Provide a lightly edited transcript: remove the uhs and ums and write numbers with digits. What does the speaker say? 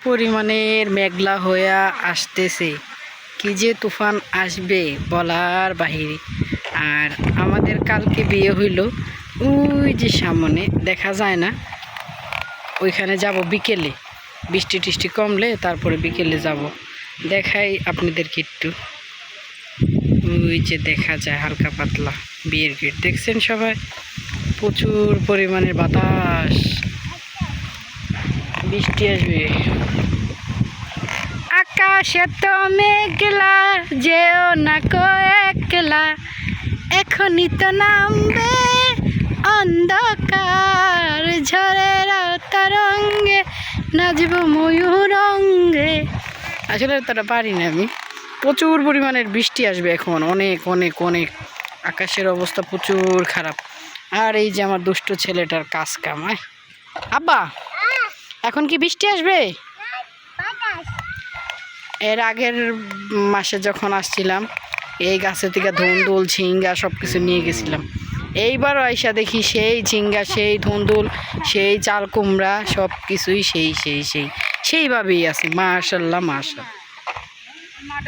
পরিমাণের মেঘলা হয়ে আসতেছে, কি যে তুফান আসবে বলার বাহিরে। আর আমাদের কালকে বিয়ে হইল, ওই যে সামনে দেখা যায় না, ওইখানে যাব বিকেলে, বৃষ্টি টিষ্টি কমলে তারপরে বিকেলে যাব। দেখাই আপনাদেরকে একটু, ওই যে দেখা যায় হালকা পাতলা বিয়ের গেট, দেখছেন সবাই? প্রচুর পরিমাণের বাতাস, বৃষ্টি আসবে। আকাশে তো মেঘলা, যেও না কো একলা, এখনই তো নামবে অন্ধকার, ঝড়ের তরঙ্গে নাচব ময়ূরঙ্গে। আসলে তারা পারি না আমি, প্রচুর পরিমাণের বৃষ্টি আসবে এখন, অনেক অনেক অনেক। আকাশের অবস্থা প্রচুর খারাপ। আর এই যে আমার দুষ্ট ছেলেটার কাজ কামায়। আব্বা, এখন কি বৃষ্টি আসবে? এর আগের মাসে যখন আসছিলাম, এই গাছে থেকে ধুন্দুল ঝিঙ্গা সব কিছু নিয়ে গেছিলাম। এইবারও আইসা দেখি সেই ঝিঙ্গা, সেই ধুন্দুল, সেই চাল কুমড়া, সব কিছুই সেইভাবেই আছে। মাশাল্লাহ মাশাল্লাহ।